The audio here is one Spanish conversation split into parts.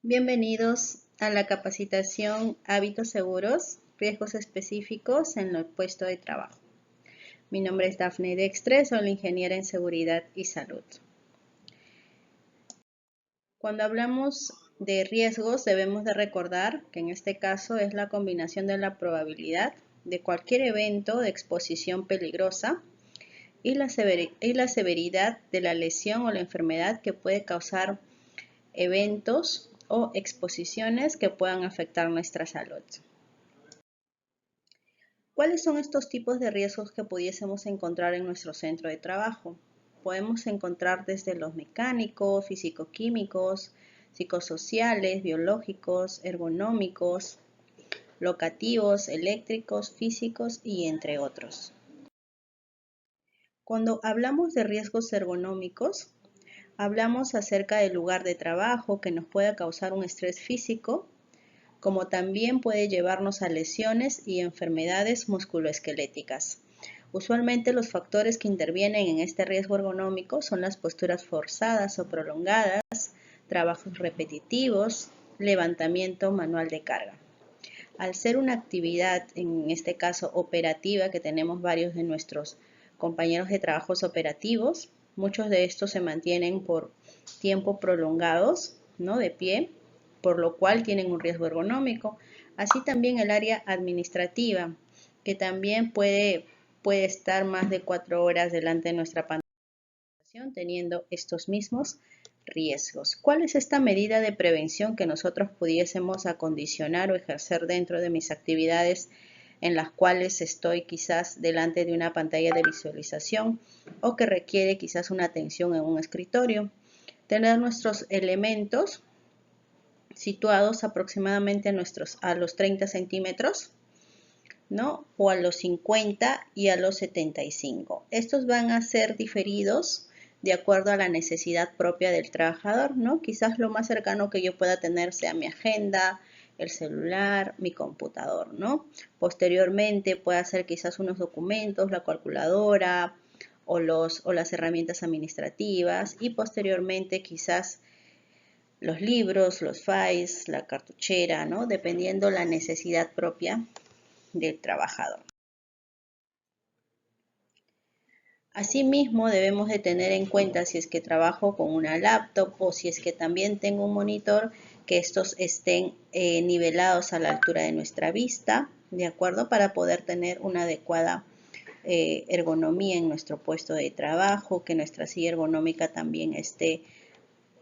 Bienvenidos a la capacitación Hábitos Seguros, Riesgos Específicos en el puesto de trabajo. Mi nombre es Dafne Dextre, soy la ingeniera en Seguridad y Salud. Cuando hablamos de riesgos, debemos de recordar que en este caso es la combinación de la probabilidad de cualquier evento de exposición peligrosa y la severidad de la lesión o la enfermedad que puede causar eventos o exposiciones que puedan afectar nuestra salud. ¿Cuáles son estos tipos de riesgos que pudiésemos encontrar en nuestro centro de trabajo? Podemos encontrar desde los mecánicos, físico-químicos, psicosociales, biológicos, ergonómicos, locativos, eléctricos, físicos y entre otros. Cuando hablamos de riesgos ergonómicos, hablamos acerca del lugar de trabajo que nos pueda causar un estrés físico, como también puede llevarnos a lesiones y enfermedades musculoesqueléticas. Usualmente los factores que intervienen en este riesgo ergonómico son las posturas forzadas o prolongadas, trabajos repetitivos, levantamiento manual de carga. Al ser una actividad, en este caso operativa, que tenemos varios de nuestros compañeros de trabajos operativos, muchos de estos se mantienen por tiempo prolongados, ¿no? De pie, por lo cual tienen un riesgo ergonómico. Así también el área administrativa, que también puede estar más de 4 horas delante de nuestra pantalla teniendo estos mismos riesgos. ¿Cuál es esta medida de prevención que nosotros pudiésemos acondicionar o ejercer dentro de mis actividades en las cuales estoy quizás delante de una pantalla de visualización o que requiere quizás una atención en un escritorio? Tener nuestros elementos situados aproximadamente a los 30 centímetros, ¿no? O a los 50 y a los 75. Estos van a ser diferidos de acuerdo a la necesidad propia del trabajador, ¿no? Quizás lo más cercano que yo pueda tener sea mi agenda, el celular, mi computador, ¿no? Posteriormente puede ser quizás unos documentos, la calculadora o las herramientas administrativas y posteriormente quizás los libros, los files, la cartuchera, ¿no? Dependiendo la necesidad propia del trabajador. Asimismo, debemos de tener en cuenta si es que trabajo con una laptop o si es que también tengo un monitor, que estos estén nivelados a la altura de nuestra vista, ¿de acuerdo? Para poder tener una adecuada ergonomía en nuestro puesto de trabajo, que nuestra silla ergonómica también esté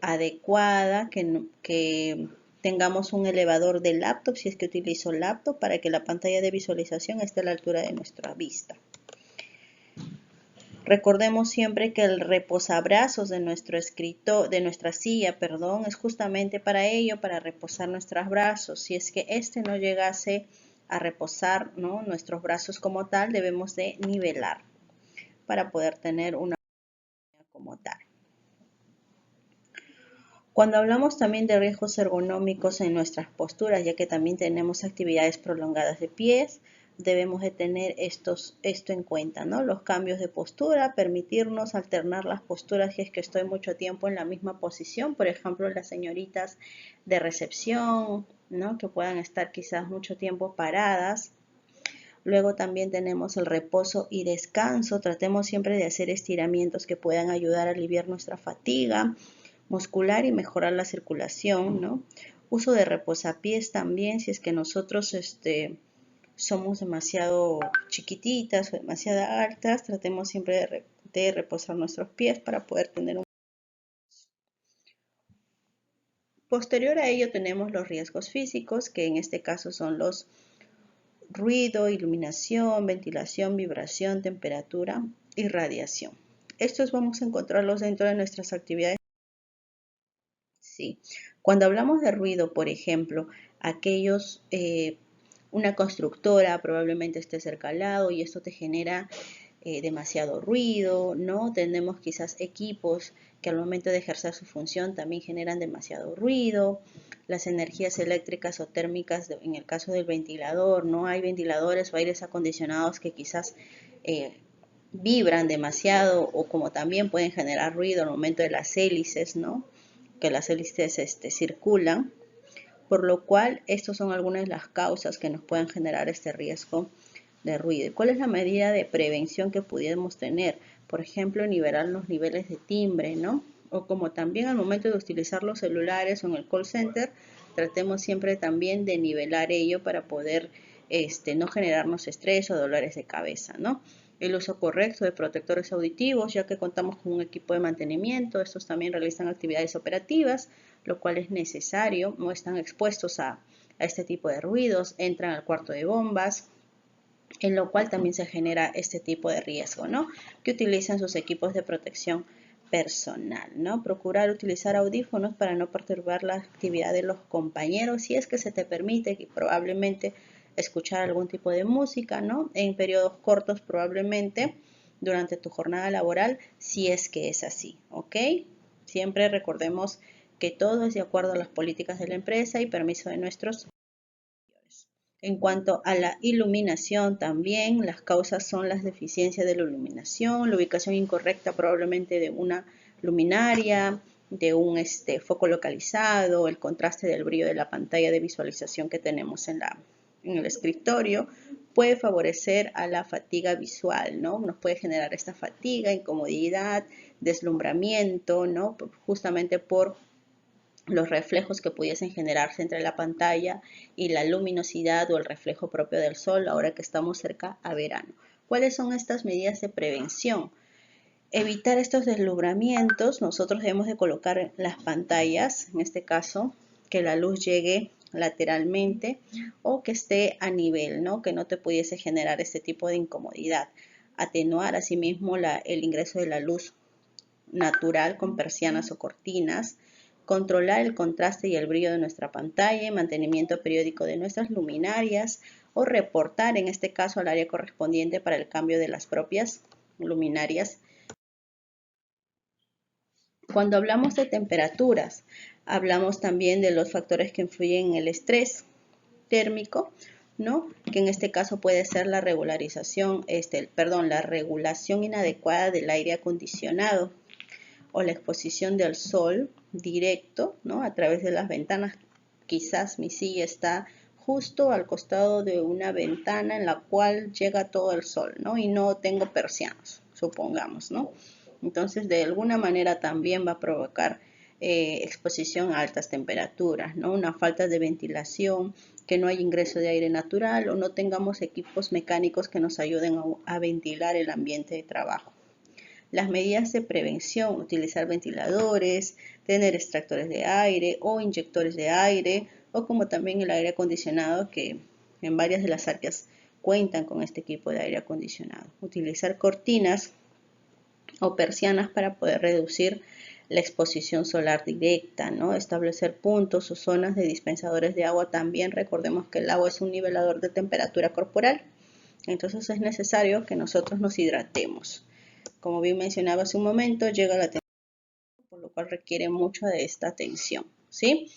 adecuada, que tengamos un elevador de laptop, si es que utilizo laptop, para que la pantalla de visualización esté a la altura de nuestra vista. Recordemos siempre que el reposabrazos de nuestra silla, es justamente para ello, para reposar nuestros brazos. Si es que este no llegase a reposar, ¿no?, nuestros brazos como tal, debemos de nivelar para poder tener una como tal. Cuando hablamos también de riesgos ergonómicos en nuestras posturas, ya que también tenemos actividades prolongadas de pies, debemos de tener esto en cuenta, ¿no? Los cambios de postura, permitirnos alternar las posturas si es que estoy mucho tiempo en la misma posición, por ejemplo, las señoritas de recepción, ¿no?, que puedan estar quizás mucho tiempo paradas. Luego también tenemos el reposo y descanso. Tratemos siempre de hacer estiramientos que puedan ayudar a aliviar nuestra fatiga muscular y mejorar la circulación, ¿no? Uso de reposapiés también, si es que nosotros somos demasiado chiquititas o demasiado altas, tratemos siempre de reposar nuestros pies para poder tener un... Posterior a ello tenemos los riesgos físicos, que en este caso son los ruido, iluminación, ventilación, vibración, temperatura y radiación. Estos vamos a encontrarlos dentro de nuestras actividades. Sí. Cuando hablamos de ruido, por ejemplo, una constructora probablemente esté cerca al lado y esto te genera demasiado ruido, ¿no? Tenemos quizás equipos que al momento de ejercer su función también generan demasiado ruido. Las energías eléctricas o térmicas, en el caso del ventilador, ¿no? Hay ventiladores o aires acondicionados que quizás vibran demasiado o como también pueden generar ruido al momento de las hélices, ¿no?, que las hélices circulan. por lo cual estas son algunas de las causas que nos pueden generar este riesgo de ruido. ¿Cuál es la medida de prevención que pudiéramos tener? Por ejemplo, nivelar los niveles de timbre, ¿no? O como también al momento de utilizar los celulares o en el call center, tratemos siempre también de nivelar ello para poder no generarnos estrés o dolores de cabeza, ¿no? El uso correcto de protectores auditivos, ya que contamos con un equipo de mantenimiento. Estos también realizan actividades operativas, lo cual es necesario. No están expuestos a este tipo de ruidos, entran al cuarto de bombas, en lo cual también se genera este tipo de riesgo, ¿no? Que utilizan sus equipos de protección personal, ¿no? Procurar utilizar audífonos para no perturbar la actividad de los compañeros, si es que se te permite, que probablemente escuchar algún tipo de música, ¿no? En periodos cortos probablemente durante tu jornada laboral, si es que es así, ¿ok? Siempre recordemos que todo es de acuerdo a las políticas de la empresa y permiso de nuestros. En cuanto a la iluminación también, las causas son las deficiencias de la iluminación, la ubicación incorrecta probablemente de una luminaria, de un foco localizado, el contraste del brillo de la pantalla de visualización que tenemos en el escritorio, puede favorecer a la fatiga visual, ¿no? Nos puede generar esta fatiga, incomodidad, deslumbramiento, ¿no? Justamente por los reflejos que pudiesen generarse entre la pantalla y la luminosidad o el reflejo propio del sol ahora que estamos cerca a verano. ¿Cuáles son estas medidas de prevención? Evitar estos deslumbramientos. Nosotros debemos de colocar las pantallas, en este caso, que la luz llegue lateralmente o que esté a nivel, ¿no? Que no te pudiese generar este tipo de incomodidad. Atenuar asimismo el ingreso de la luz natural con persianas o cortinas, controlar el contraste y el brillo de nuestra pantalla y mantenimiento periódico de nuestras luminarias o reportar en este caso al área correspondiente para el cambio de las propias luminarias. Cuando hablamos de temperaturas, hablamos también de los factores que influyen en el estrés térmico, ¿no? Que en este caso puede ser la la regulación inadecuada del aire acondicionado o la exposición del sol directo, ¿no? A través de las ventanas. Quizás mi silla está justo al costado de una ventana en la cual llega todo el sol, ¿no? Y no tengo persianas, supongamos, ¿no? Entonces, de alguna manera también va a provocar exposición a altas temperaturas, ¿no? Una falta de ventilación, que no hay ingreso de aire natural o no tengamos equipos mecánicos que nos ayuden a ventilar el ambiente de trabajo. Las medidas de prevención, utilizar ventiladores, tener extractores de aire o inyectores de aire, o como también el aire acondicionado, que en varias de las áreas cuentan con este equipo de aire acondicionado. Utilizar cortinas o persianas para poder reducir la exposición solar directa, ¿no? Establecer puntos o zonas de dispensadores de agua también. Recordemos que el agua es un nivelador de temperatura corporal, entonces es necesario que nosotros nos hidratemos. Como bien mencionaba hace un momento, llega la temperatura, por lo cual requiere mucho de esta atención, ¿sí?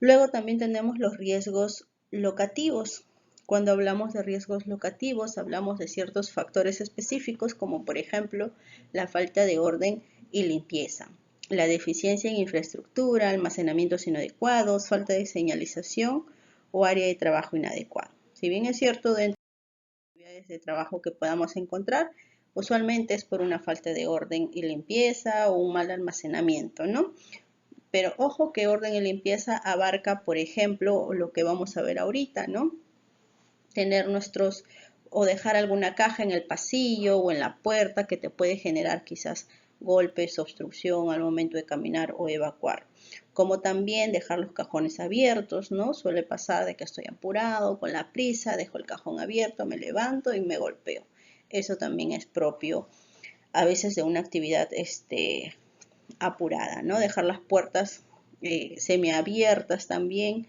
Luego también tenemos los riesgos locativos. Cuando hablamos de riesgos locativos, hablamos de ciertos factores específicos, como por ejemplo la falta de orden y limpieza, la deficiencia en infraestructura, almacenamientos inadecuados, falta de señalización o área de trabajo inadecuado. Si bien es cierto, dentro de las actividades de trabajo que podamos encontrar, usualmente es por una falta de orden y limpieza o un mal almacenamiento, ¿no? Pero ojo que orden y limpieza abarca, por ejemplo, lo que vamos a ver ahorita, ¿no? Tener o dejar alguna caja en el pasillo o en la puerta que te puede generar quizás golpes, obstrucción al momento de caminar o evacuar. Como también dejar los cajones abiertos, ¿no? Suele pasar de que estoy apurado, con la prisa, dejo el cajón abierto, me levanto y me golpeo. Eso también es propio a veces de una actividad apurada, ¿no? Dejar las puertas semiabiertas también,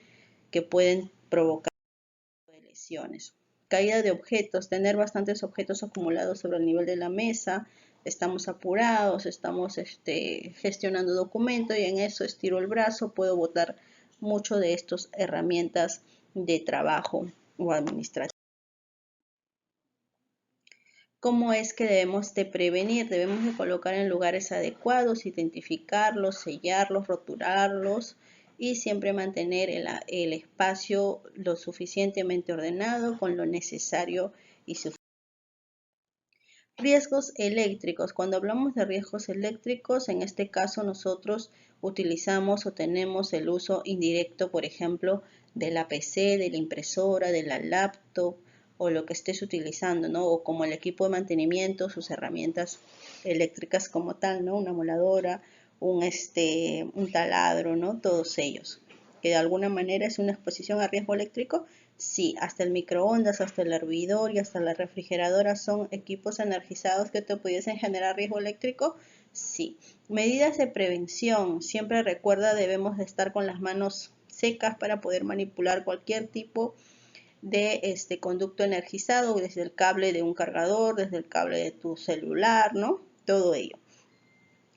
que pueden provocar lesiones. Caída de objetos, tener bastantes objetos acumulados sobre el nivel de la mesa, estamos apurados, estamos gestionando documentos y en eso estiro el brazo, puedo botar mucho de estas herramientas de trabajo o administrativo. ¿Cómo es que debemos de prevenir? Debemos de colocar en lugares adecuados, identificarlos, sellarlos, rotularlos y siempre mantener el espacio lo suficientemente ordenado con lo necesario y suficiente. Riesgos eléctricos. Cuando hablamos de riesgos eléctricos, en este caso nosotros utilizamos o tenemos el uso indirecto, por ejemplo, de la PC, de la impresora, de la laptop o lo que estés utilizando, ¿no? O como el equipo de mantenimiento, sus herramientas eléctricas como tal, ¿no? Una moladora, un taladro, ¿no? Todos ellos. Que de alguna manera es una exposición a riesgo eléctrico. Sí, hasta el microondas, hasta el hervidor y hasta la refrigeradora son equipos energizados que te pudiesen generar riesgo eléctrico. Sí. Medidas de prevención. Siempre recuerda, debemos de estar con las manos secas para poder manipular cualquier tipo de conducto energizado, desde el cable de un cargador, desde el cable de tu celular, ¿no? Todo ello.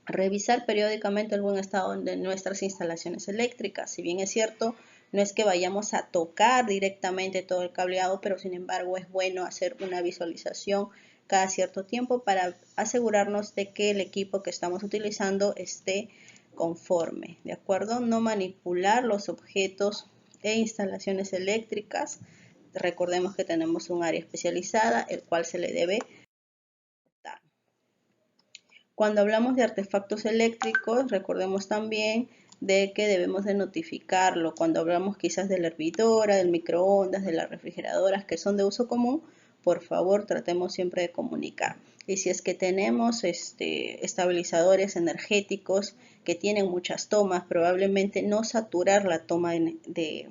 Revisar periódicamente el buen estado de nuestras instalaciones eléctricas. Si bien es cierto, no es que vayamos a tocar directamente todo el cableado, pero sin embargo es bueno hacer una visualización cada cierto tiempo para asegurarnos de que el equipo que estamos utilizando esté conforme, ¿de acuerdo? No manipular los objetos e instalaciones eléctricas. Recordemos que tenemos un área especializada, el cual se le debe dar. Cuando hablamos de artefactos eléctricos, recordemos también de que debemos de notificarlo. Cuando hablamos quizás de la hervidora, del microondas, de las refrigeradoras que son de uso común, por favor tratemos siempre de comunicar. Y si es que tenemos estabilizadores energéticos que tienen muchas tomas, probablemente no saturar la toma de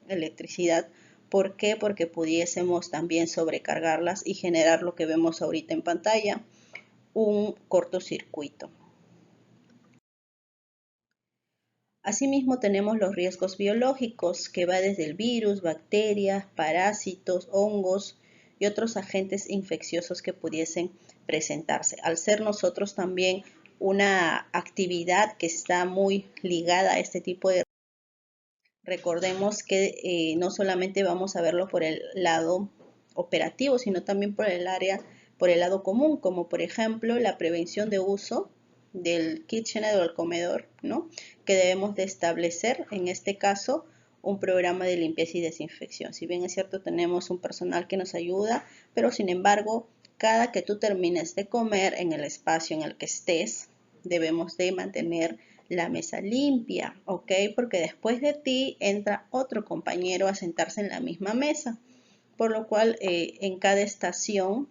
electricidad. ¿Por qué? Porque pudiésemos también sobrecargarlas y generar lo que vemos ahorita en pantalla, un cortocircuito. Asimismo tenemos los riesgos biológicos, que va desde el virus, bacterias, parásitos, hongos y otros agentes infecciosos que pudiesen presentarse. Al ser nosotros también una actividad que está muy ligada a este tipo de... Recordemos que no solamente vamos a verlo por el lado operativo, sino también por el lado común, como por ejemplo la prevención de uso del KitchenAid o el comedor, ¿no? Que debemos de establecer, en este caso, un programa de limpieza y desinfección. Si bien es cierto, tenemos un personal que nos ayuda, pero sin embargo, cada que tú termines de comer en el espacio en el que estés, debemos de mantener la mesa limpia, ¿ok? Porque después de ti entra otro compañero a sentarse en la misma mesa, por lo cual en cada estación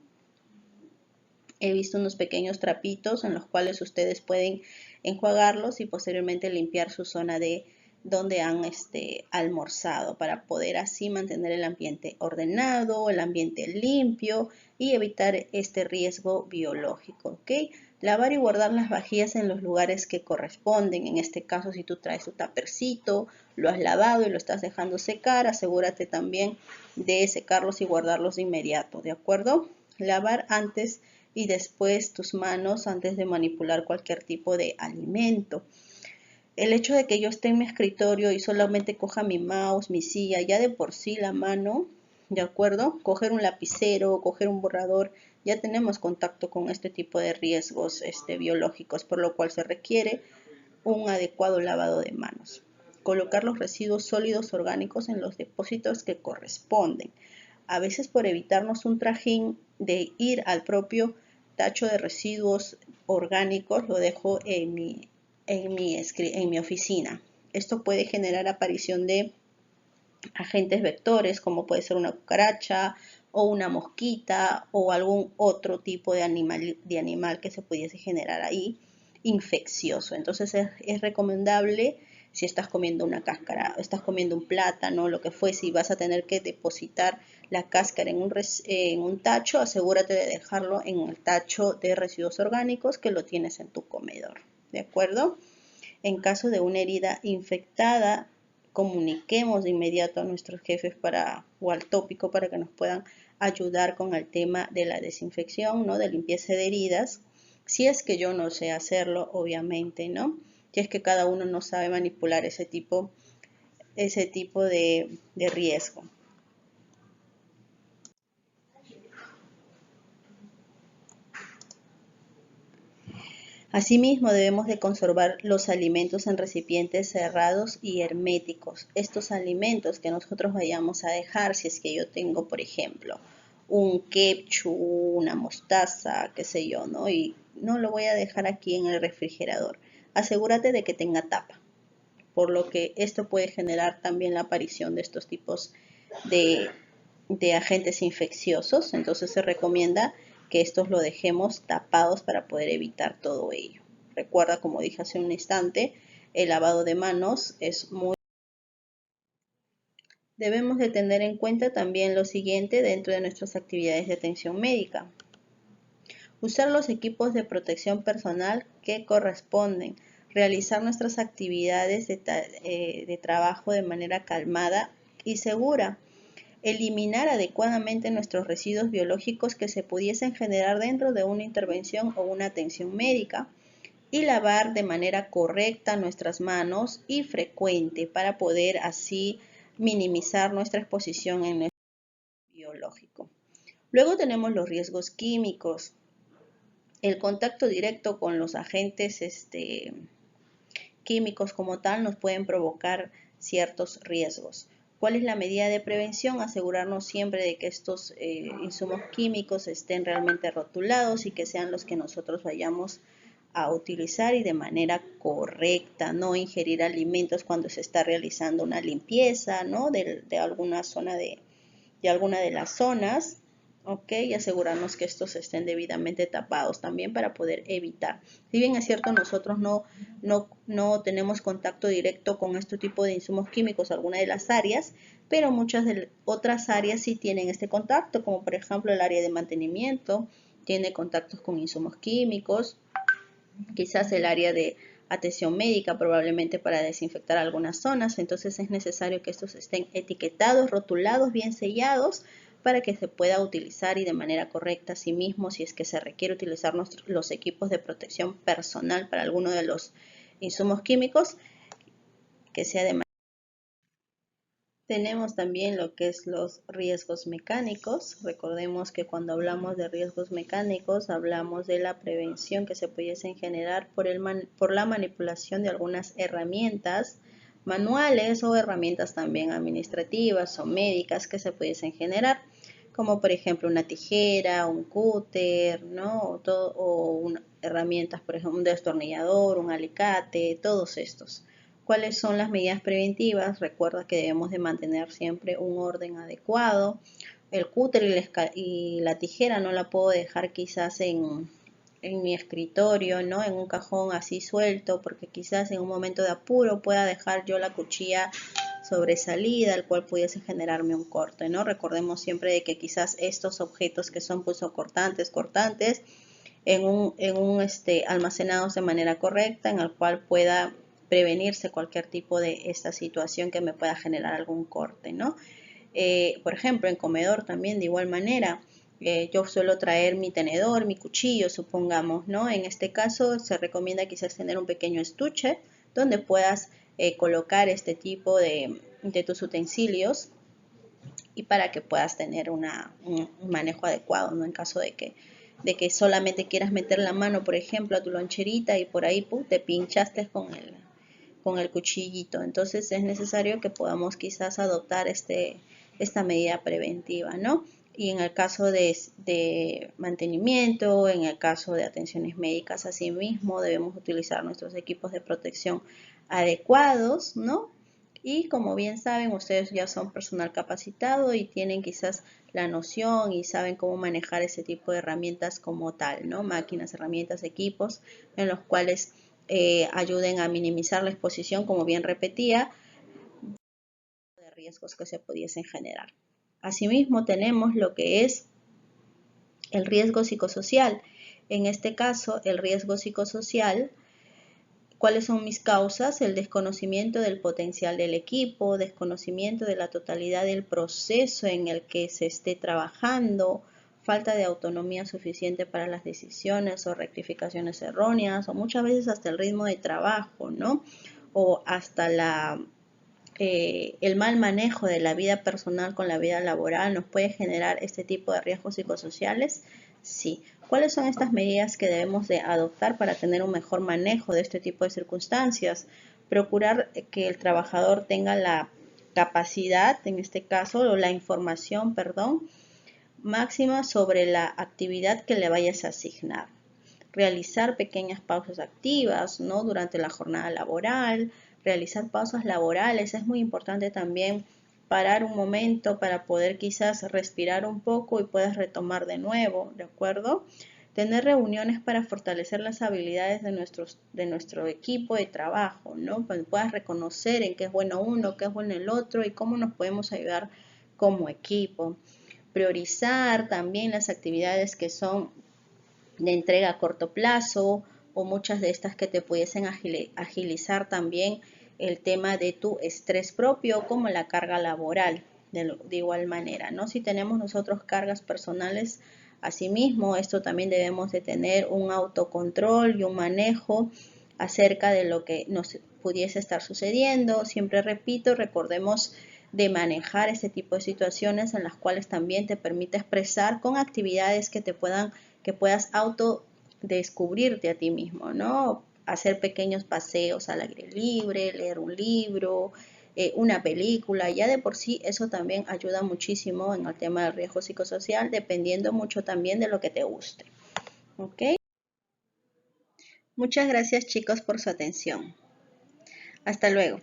he visto unos pequeños trapitos en los cuales ustedes pueden enjuagarlos y posteriormente limpiar su zona de donde han almorzado, para poder así mantener el ambiente ordenado, el ambiente limpio y evitar este riesgo biológico, ¿ok? Lavar y guardar las vajillas en los lugares que corresponden. En este caso, si tú traes tu tapercito, lo has lavado y lo estás dejando secar, asegúrate también de secarlos y guardarlos de inmediato, ¿de acuerdo? Lavar antes y después tus manos antes de manipular cualquier tipo de alimento. El hecho de que yo esté en mi escritorio y solamente coja mi mouse, mi silla, ya de por sí la mano, ¿de acuerdo? Coger un lapicero, coger un borrador, ya tenemos contacto con este tipo de riesgos biológicos, por lo cual se requiere un adecuado lavado de manos. Colocar los residuos sólidos orgánicos en los depósitos que corresponden. A veces, por evitarnos un trajín de ir al propio tacho de residuos orgánicos, lo dejo en mi oficina. Esto puede generar aparición de agentes vectores, como puede ser una cucaracha o una mosquita o algún otro tipo de animal que se pudiese generar ahí infeccioso. Entonces es recomendable, si estás comiendo una cáscara, estás comiendo un plátano, lo que fuese, y vas a tener que depositar la cáscara en un tacho, asegúrate de dejarlo en el tacho de residuos orgánicos que lo tienes en tu comedor, ¿de acuerdo? En caso de una herida infectada, comuniquemos de inmediato a nuestros jefes o al tópico para que nos puedan ayudar con el tema de la desinfección, ¿no? De limpieza de heridas. Si es que yo no sé hacerlo, obviamente, ¿no? Si es que cada uno no sabe manipular ese tipo de riesgo. Asimismo, debemos de conservar los alimentos en recipientes cerrados y herméticos. Estos alimentos que nosotros vayamos a dejar, si es que yo tengo, por ejemplo, un ketchup, una mostaza, qué sé yo, ¿no? Y no lo voy a dejar aquí en el refrigerador. Asegúrate de que tenga tapa, por lo que esto puede generar también la aparición de estos tipos de, de agentes infecciosos. Entonces se recomienda que estos lo dejemos tapados para poder evitar todo ello. Recuerda, como dije hace un instante, el lavado de manos es muy... Debemos de tener en cuenta también lo siguiente dentro de nuestras actividades de atención médica. Usar los equipos de protección personal que corresponden. Realizar nuestras actividades de trabajo de manera calmada y segura. Eliminar adecuadamente nuestros residuos biológicos que se pudiesen generar dentro de una intervención o una atención médica y lavar de manera correcta nuestras manos y frecuente para poder así minimizar nuestra exposición en nuestro biológico. Luego tenemos los riesgos químicos. El contacto directo con los agentes químicos como tal nos pueden provocar ciertos riesgos. ¿Cuál es la medida de prevención? Asegurarnos siempre de que estos insumos químicos estén realmente rotulados y que sean los que nosotros vayamos a utilizar y de manera correcta, no ingerir alimentos cuando se está realizando una limpieza, ¿no? de alguna zona de alguna de las zonas, ¿ok? Y asegurarnos que estos estén debidamente tapados también para poder evitar. Si bien es cierto, nosotros no tenemos contacto directo con este tipo de insumos químicos, algunas de las áreas, pero muchas de otras áreas sí tienen este contacto, como por ejemplo el área de mantenimiento, tiene contactos con insumos químicos, quizás el área de atención médica probablemente para desinfectar algunas zonas, entonces es necesario que estos estén etiquetados, rotulados, bien sellados para que se pueda utilizar y de manera correcta. Asimismo, si es que se requiere utilizar los equipos de protección personal para alguno de los insumos químicos, que sea de manera... Tenemos también lo que es los riesgos mecánicos. Recordemos que cuando hablamos de riesgos mecánicos hablamos de la prevención que se pudiesen generar por la manipulación de algunas herramientas manuales o herramientas también administrativas o médicas que se pudiesen generar, como por ejemplo una tijera, un cúter, ¿no? O herramientas, por ejemplo, un destornillador, un alicate, todos estos. ¿Cuáles son las medidas preventivas? Recuerda que debemos de mantener siempre un orden adecuado. El cúter y la tijera no la puedo dejar quizás en mi escritorio, ¿no? En un cajón así suelto, porque quizás en un momento de apuro pueda dejar yo la cuchilla sobresalida, el cual pudiese generarme un corte, ¿no? Recordemos siempre de que quizás estos objetos que son cortantes, almacenados de manera correcta, en el cual pueda prevenirse cualquier tipo de esta situación que me pueda generar algún corte, ¿no? Por ejemplo, en comedor también de igual manera, yo suelo traer mi tenedor, mi cuchillo, supongamos, ¿no? En este caso se recomienda quizás tener un pequeño estuche donde puedas colocar este tipo de tus utensilios y para que puedas tener un manejo adecuado, ¿no? En caso de que solamente quieras meter la mano, por ejemplo, a tu loncherita y por ahí te pinchaste con el cuchillito. Entonces es necesario que podamos quizás adoptar esta medida preventiva, ¿no? Y en el caso de mantenimiento, en el caso de atenciones médicas, asimismo debemos utilizar nuestros equipos de protección adecuados, ¿no? Y como bien saben, ustedes ya son personal capacitado y tienen quizás la noción y saben cómo manejar ese tipo de herramientas como tal, ¿no? Máquinas, herramientas, equipos en los cuales ayuden a minimizar la exposición, como bien repetía, de riesgos que se pudiesen generar. Asimismo, tenemos lo que es el riesgo psicosocial. En este caso, el riesgo psicosocial, ¿cuáles son mis causas? El desconocimiento del potencial del equipo, desconocimiento de la totalidad del proceso en el que se esté trabajando, falta de autonomía suficiente para las decisiones o rectificaciones erróneas, o muchas veces hasta el ritmo de trabajo, ¿no? O hasta el mal manejo de la vida personal con la vida laboral nos puede generar este tipo de riesgos psicosociales. Sí. ¿Cuáles son estas medidas que debemos de adoptar para tener un mejor manejo de este tipo de circunstancias? Procurar que el trabajador tenga la capacidad, en este caso, o la información, perdón, máxima sobre la actividad que le vayas a asignar. Realizar pequeñas pausas activas, ¿no? Durante la jornada laboral, realizar pausas laborales. Es muy importante también parar un momento para poder quizás respirar un poco y puedas retomar de nuevo, ¿de acuerdo? Tener reuniones para fortalecer las habilidades de nuestro equipo de trabajo, ¿no? Para que puedas reconocer en qué es bueno uno, qué es bueno el otro y cómo nos podemos ayudar como equipo. Priorizar también las actividades que son de entrega a corto plazo o muchas de estas que te pudiesen agilizar también el tema de tu estrés propio como la carga laboral de igual manera, ¿no? Si tenemos nosotros cargas personales, asimismo, esto también debemos de tener un autocontrol y un manejo acerca de lo que nos pudiese estar sucediendo. Siempre repito, recordemos de manejar este tipo de situaciones en las cuales también te permite expresar con actividades que puedas autodescubrirte a ti mismo, ¿no? Hacer pequeños paseos al aire libre, leer un libro, una película, ya de por sí eso también ayuda muchísimo en el tema del riesgo psicosocial, dependiendo mucho también de lo que te guste. ¿Ok? Muchas gracias chicos por su atención. Hasta luego.